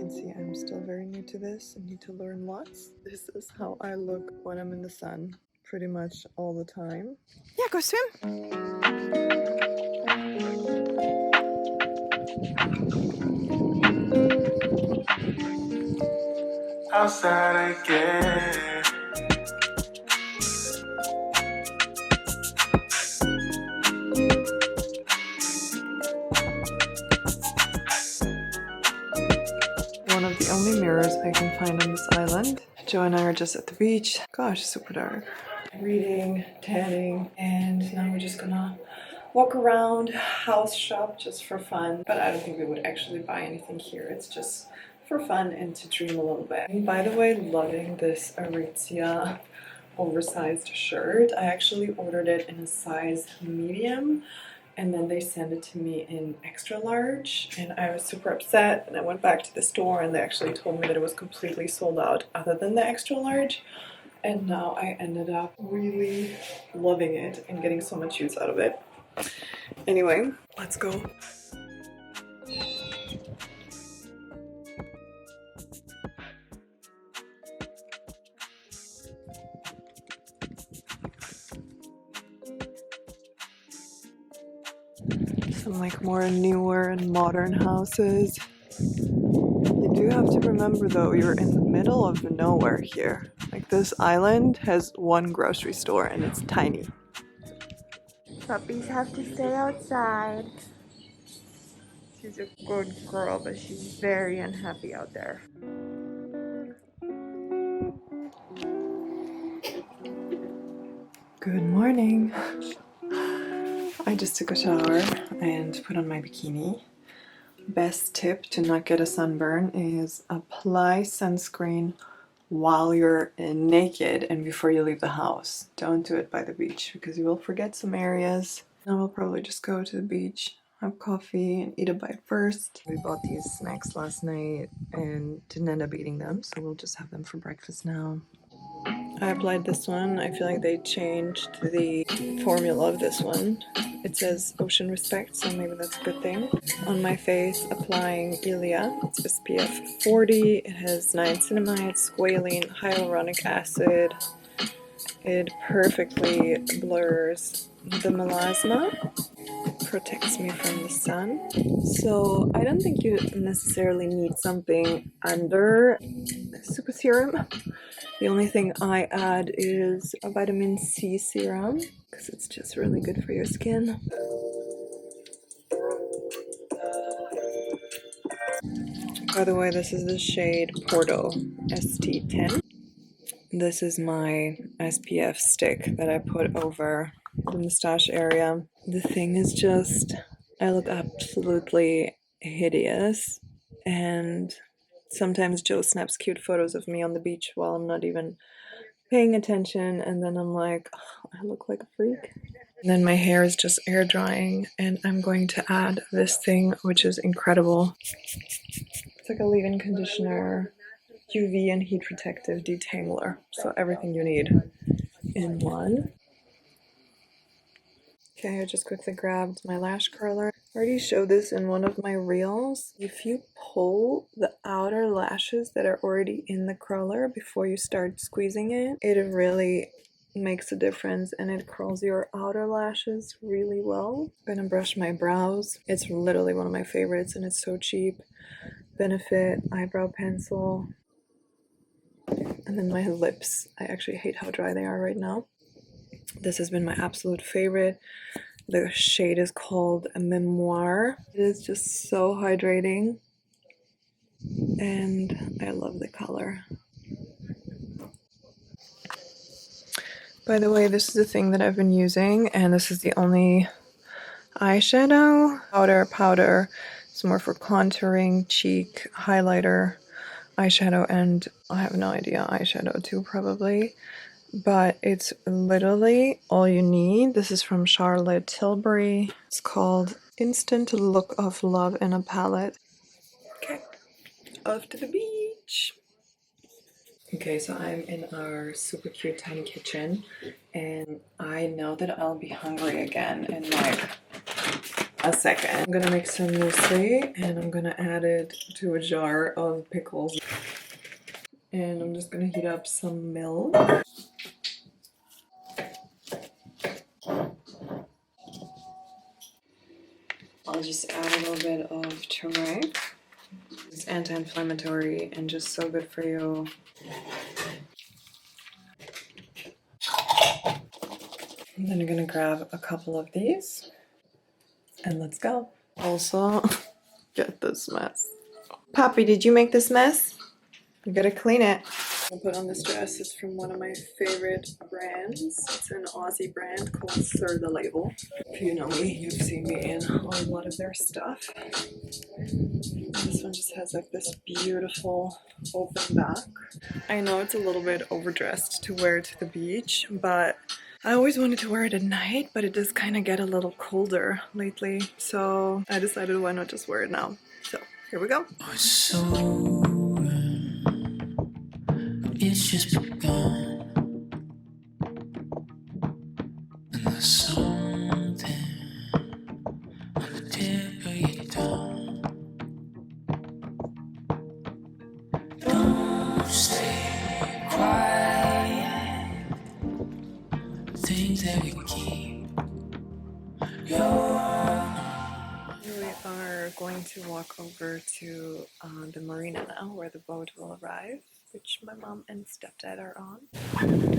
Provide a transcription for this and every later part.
can see, I'm still very new to this and need to learn lots. This is how I look when I'm in the sun, pretty much all the time. Yeah, go swim! Outside again. One of the only mirrors I can find on this island. Joe and I are just at the beach. Gosh, super dark. Reading, tanning, and now we're just gonna walk around, house shop just for fun. But I don't think we would actually buy anything here. It's just for fun and to dream a little bit. And by the way, loving this Aritzia oversized shirt. I actually ordered it in a size medium, and then they sent it to me in extra large, and I was super upset, and I went back to the store and they actually told me that it was completely sold out other than the extra large, and now I ended up really loving it and getting so much use out of it. Anyway, let's go. Some like more newer and modern houses. You do have to remember though, you're in the middle of nowhere here. Like this island has one grocery store and it's tiny. Puppies have to stay outside. She's a good girl, but she's very unhappy out there. Good morning. I just took a shower and put on my bikini. Best tip to not get a sunburn is apply sunscreen while you're naked and before you leave the house. Don't do it by the beach because you will forget some areas. Now we'll probably just go to the beach, have coffee, and eat a bite first. We bought these snacks last night and didn't end up eating them, so we'll just have them for breakfast now. I applied this one. I feel like they changed the formula of this one. It says Ocean Respect, so maybe that's a good thing. On my face, applying Ilia. It's SPF 40. It has niacinamide, squalene, hyaluronic acid. It perfectly blurs the melasma. Protects me from the sun. So I don't think you necessarily need something under super serum. The only thing I add is a vitamin C serum because it's just really good for your skin. By the way, this is the shade Porto ST10. This is my SPF stick that I put over the mustache area. The thing is just, I look absolutely hideous, and sometimes Joe snaps cute photos of me on the beach while I'm not even paying attention, and then I'm like, oh, I look like a freak. And then my hair is just air drying, and I'm going to add this thing, which is incredible. It's like a leave-in conditioner, UV and heat protective detangler, so everything you need in one. Okay, I just quickly grabbed my lash curler. I already showed this in one of my reels. If you pull the outer lashes that are already in the curler before you start squeezing it, it really makes a difference and it curls your outer lashes really well. I'm gonna brush my brows. It's literally one of my favorites and it's so cheap. Benefit eyebrow pencil. And then my lips. I actually hate how dry they are right now. This has been my absolute favorite. The shade is called Memoir. It is just so hydrating and I love the color. By the way, this is the thing that I've been using, and this is the only eyeshadow. Powder. It's more for contouring, cheek, highlighter, eyeshadow, and I have no idea, eyeshadow too probably. But it's literally all you need. This is from Charlotte Tilbury. It's called Instant Look of Love in a Palette. Okay, off to the beach. Okay, so I'm in our super cute tiny kitchen and I know that I'll be hungry again in like, a second. I'm gonna make some muesli and I'm gonna add it to a jar of pickles. And I'm just gonna heat up some milk. I'll just add a little bit of turmeric. It's anti-inflammatory and just so good for you. And then I'm gonna grab a couple of these and let's go. Also, get this mess. Poppy, did you make this mess? You gotta clean it. I'll put on this dress. It's from one of my favorite brands. It's an Aussie brand called Sir the Label. If you know me, you've seen me in a lot of their stuff. This one just has like this beautiful open back. I know it's a little bit overdressed to wear to the beach, but I always wanted to wear it at night, but it does kind of get a little colder lately. So I decided why not just wear it now. So here we go. It's just begun, and there's something on the tip of your tongue. Don't stay quiet. Things that we keep. We are going to walk over to the marina now, where the boat will arrive, which my mom and stepdad are on.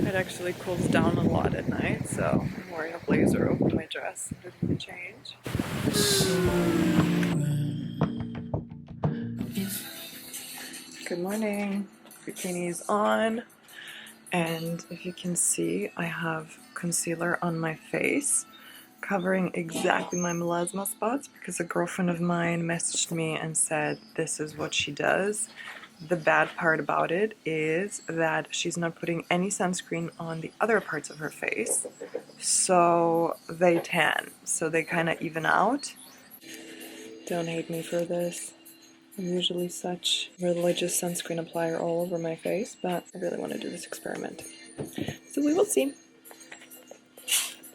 It actually cools down a lot at night, so I'm wearing a blazer over my dress and didn't even change. Good morning. Bikini is on, and if you can see, I have concealer on my face, covering exactly my melasma spots because a girlfriend of mine messaged me and said this is what she does. The bad part about it is that she's not putting any sunscreen on the other parts of her face, so they tan, so they kind of even out. Don't hate me for this. I'm usually such a religious sunscreen applier all over my face, but I really want to do this experiment. So we will see.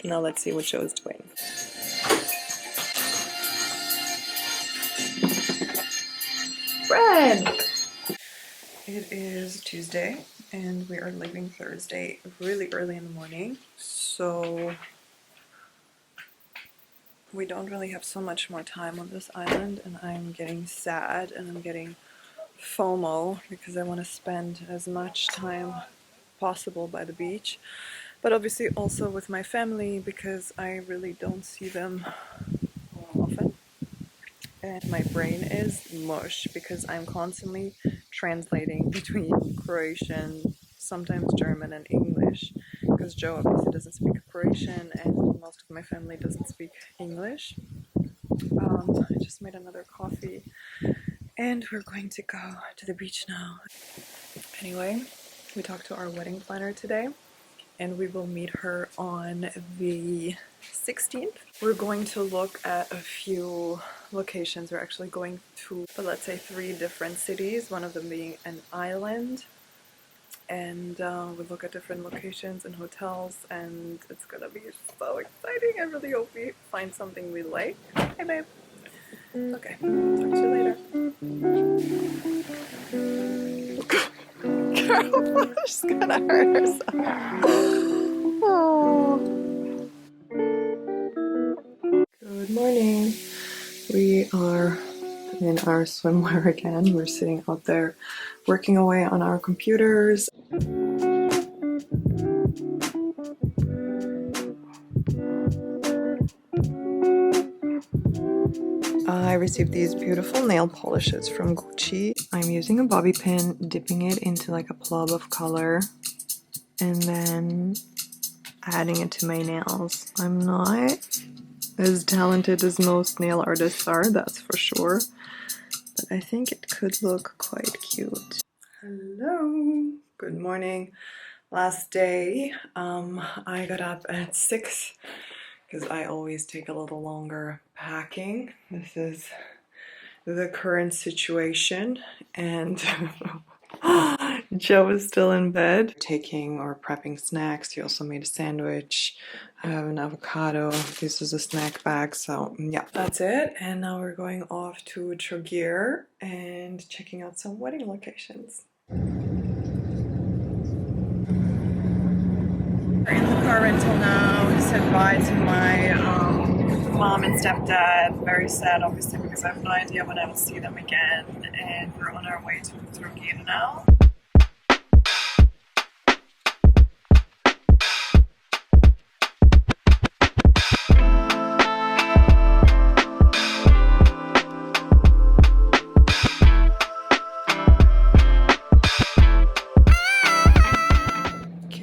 Now let's see what Joe's doing. Bread! It is Tuesday and we are leaving Thursday really early in the morning, so we don't really have so much more time on this island, and I'm getting sad and I'm getting FOMO because I want to spend as much time possible by the beach, but obviously also with my family because I really don't see them often. And my brain is mush because I'm constantly translating between Croatian, sometimes German and English, because Joe obviously doesn't speak Croatian and most of my family doesn't speak English. I just made another coffee and we're going to go to the beach now. Anyway, we talked to our wedding planner today and we will meet her on the 16th. We're going to look at a few locations. We're actually going to, let's say, 3 different cities, one of them being an island. And we'll look at different locations and hotels, and it's gonna be so exciting. I really hope we find something we like. Hey babe. Okay, talk to you later. Girl, she's gonna hurt herself. Oh. Good morning. We are in our swimwear again. We're sitting out there working away on our computers. I received these beautiful nail polishes from Gucci. I'm using a bobby pin, dipping it into like a plum of color, and then adding it to my nails. I'm not as talented as most nail artists are, that's for sure, but I think it could look quite cute. Hello, good morning. Last day, I got up at 6 because I always take a little longer packing. This is the current situation, and Joe is still in bed, taking or prepping snacks. He also made a sandwich. I have an avocado. This is a snack bag. So yeah, that's it. And now we're going off to Trogir and checking out some wedding locations. We're in the car rental now. We said bye to my mom and stepdad. Very sad, obviously, because I have no idea when I will see them again. And we're on our way to Trogir now.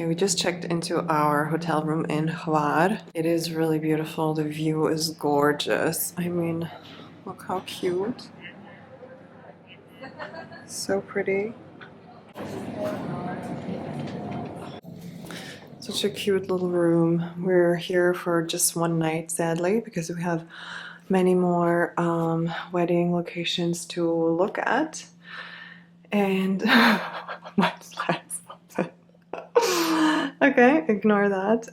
We just checked into our hotel room in Hvar. It is really beautiful. The view is gorgeous. I mean, look how cute. So pretty. Such a cute little room. We're here for just one night, sadly, because we have many more wedding locations to look at. And my slides. Okay, ignore that.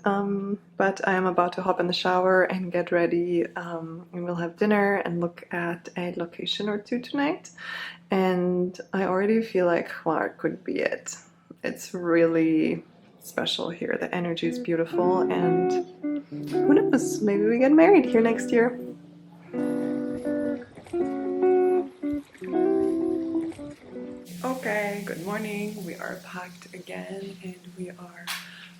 But I am about to hop in the shower and get ready. And we'll have dinner and look at a location or two tonight. And I already feel like Hvar could be it. It's really special here. The energy is beautiful, and who knows? Maybe we get married here next year. Okay, good morning. We are packed again and we are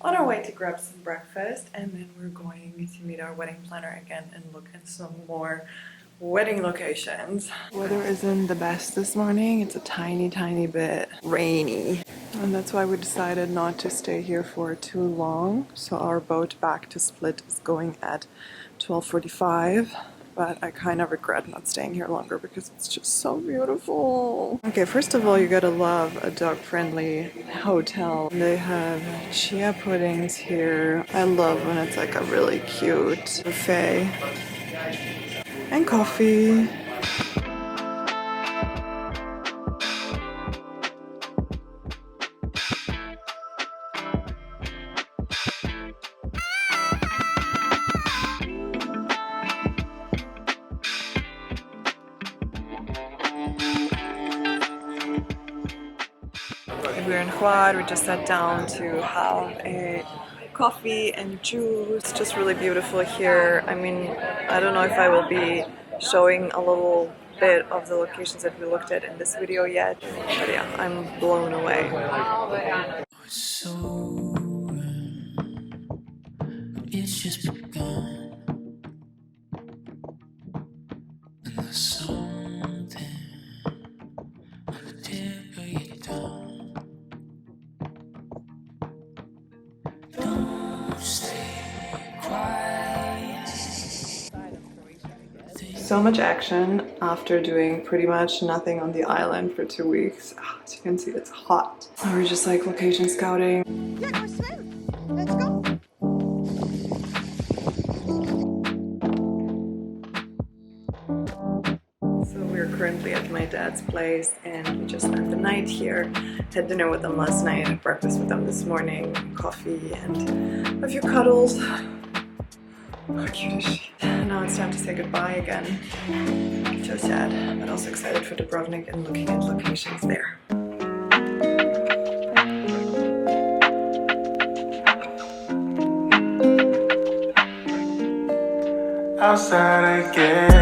on our way to grab some breakfast, and then we're going to meet our wedding planner again and look at some more wedding locations. Weather isn't the best this morning. It's a tiny bit rainy, and that's why we decided not to stay here for too long. So our boat back to Split is going at 12:45. But I kind of regret not staying here longer because it's just so beautiful. Okay, first of all, you gotta love a dog-friendly hotel. They have chia puddings here. I love when it's like a really cute buffet. And coffee. We're in Hvar. We just sat down to have a coffee and juice. It's just really beautiful here. I mean, I don't know if I will be showing a little bit of the locations that we looked at in this video yet, but yeah, I'm blown away. It's just begun, and there's something on the tip of your tongue. So much action after doing pretty much nothing on the island for 2 weeks. As you can see, it's hot. So we're just like location scouting. Yeah, go swim. Let's go. So we're currently at my dad's place and we just spent the night here. Had dinner with them last night, had breakfast with them this morning, coffee and a few cuddles. How cute is she? Now it's time to say goodbye again. So sad, but also excited for Dubrovnik and looking at locations there. Outside again.